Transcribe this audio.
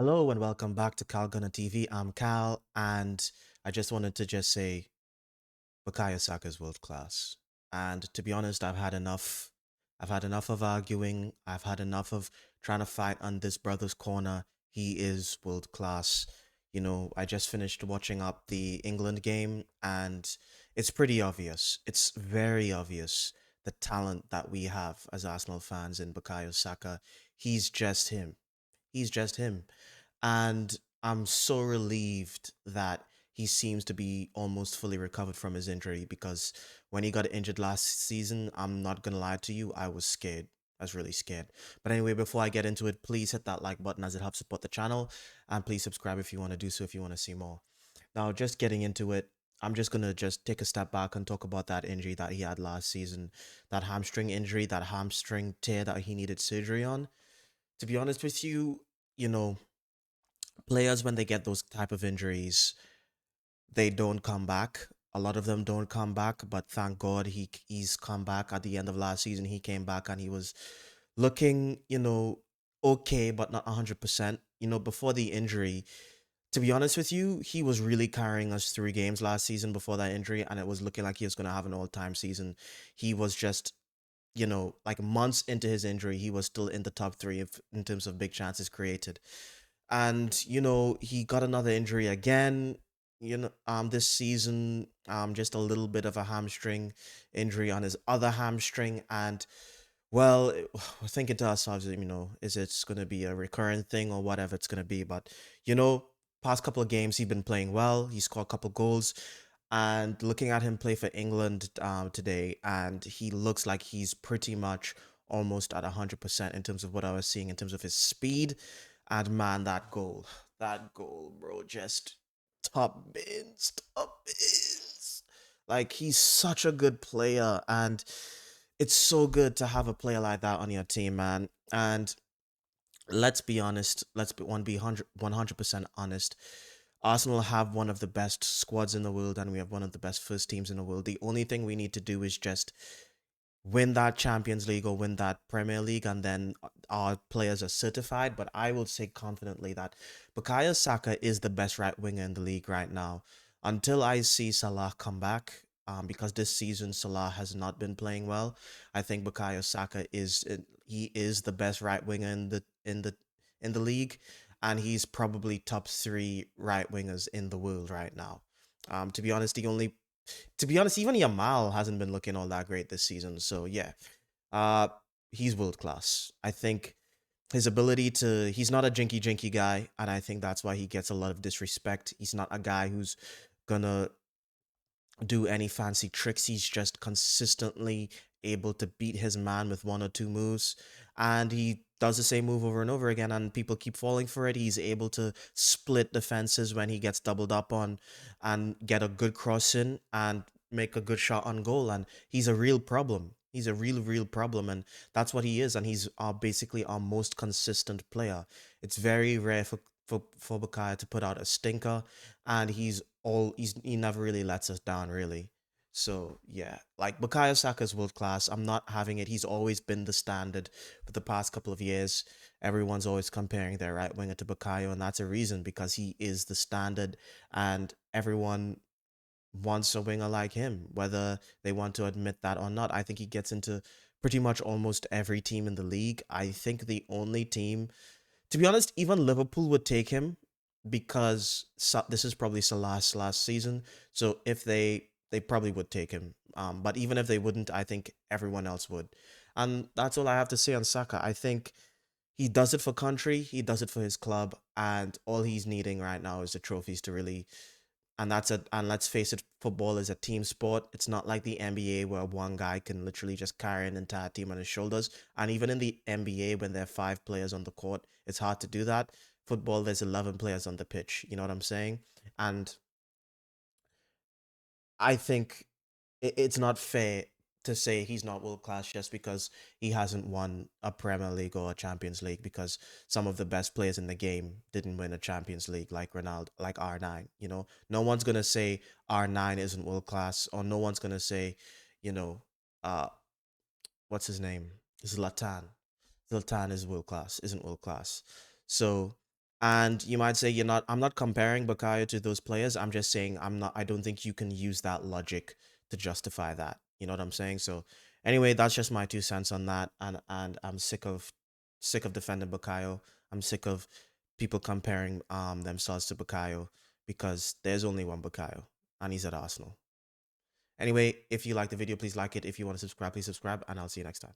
Hello and welcome back to Calgunner TV. I'm Cal, and I just wanted to just say Bukayo Saka is world class. And to be honest, I've had enough. I've had enough of arguing. I've had enough of trying to fight on this brother's corner. He is world class. I just finished watching up the England game, and it's pretty obvious. It's very obvious the talent that we have as Arsenal fans in Bukayo Saka. He's just him. He's just him. And I'm so relieved that he seems to be almost fully recovered from his injury because when he got injured last season, I'm not going to lie to you, I was scared. I was really scared. But anyway, before I get into it, please hit that like button as it helps support the channel. And please subscribe if you want to do so, if you want to see more. Now, just getting into it, I'm just going to just take a step back and talk about that injury that he had last season. That hamstring injury, that hamstring tear that he needed surgery on. To be honest with you, you know, players when they get those type of injuries, they don't come back. A lot of them don't come back, but thank God he's come back at the end of last season. He came back and he was looking, okay, but not 100%. Before the injury, to be honest with you, he was really carrying us through games last season before that injury, and it was looking like he was going to have an all-time season. He was just, like months into his injury, he was still in the top three in terms of big chances created. And he got another injury again, this season, just a little bit of a hamstring injury on his other hamstring. And well, we're thinking to ourselves, is it going to be a recurrent thing or whatever it's going to be? But you know past couple of games he's been playing well. He scored a couple goals, and looking at him play for England today, and he looks like he's pretty much almost at 100% in terms of what I was seeing in terms of his speed. And man, that goal, bro, just top bins. Like, he's such a good player, and it's so good to have a player like that on your team, man. And let's be honest, let's be 100% honest. Arsenal have one of the best squads in the world, and we have one of the best first teams in the world. The only thing we need to do is just win that Champions League or win that Premier League, and then our players are certified. But I will say confidently that Bukayo Saka is the best right winger in the league right now. Until I see Salah come back, because this season Salah has not been playing well, I think Bukayo Saka he is the best right winger in the league, and he's probably top three right wingers in the world right now. To be honest, even Yamal hasn't been looking all that great this season. So yeah, uh, he's world class. I think he's not a jinky guy, and I think that's why he gets a lot of disrespect. He's not a guy who's gonna do any fancy tricks. He's just consistently able to beat his man with one or two moves, and he does the same move over and over again, and people keep falling for it. He's able to split defenses when he gets doubled up on, and get a good cross in and make a good shot on goal. And he's a real problem. He's a real problem, and that's what he is. And he's basically our most consistent player. It's very rare for Bukayo to put out a stinker, and he never really lets us down, really. So yeah, like, Bukayo Saka's world class. I'm not having it. He's always been the standard for the past couple of years. Everyone's always comparing their right winger to Bukayo, and that's a reason, because he is the standard, and everyone wants a winger like him, whether they want to admit that or not. I think he gets into pretty much almost every team in the league. I think the only team, to be honest, even Liverpool would take him, because this is probably Salah's last season. So if they probably would take him. But even if they wouldn't, I think everyone else would. And that's all I have to say on Saka. I think he does it for country, he does it for his club, and all he's needing right now is the trophies to really. And let's face it, football is a team sport. It's not like the NBA where one guy can literally just carry an entire team on his shoulders. And even in the NBA, when there are five players on the court, it's hard to do that. Football, there's 11 players on the pitch. You know what I'm saying? And I think it's not fair to say he's not world class just because he hasn't won a Premier League or a Champions League, because some of the best players in the game didn't win a Champions League, like Ronaldo, like R9. No one's gonna say R9 isn't world class, or no one's gonna say, you know, uh, what's his name, Zlatan. Zlatan is world class, isn't world class. So And you might say you're not I'm not comparing Bukayo to those players. I'm just saying I don't think you can use that logic to justify that. You know what I'm saying? So anyway, that's just my 2 cents on that. And I'm sick of defending Bukayo. I'm sick of people comparing themselves to Bukayo because there's only one Bukayo and he's at Arsenal. Anyway, if you like the video, please like it. If you want to subscribe, please subscribe, and I'll see you next time.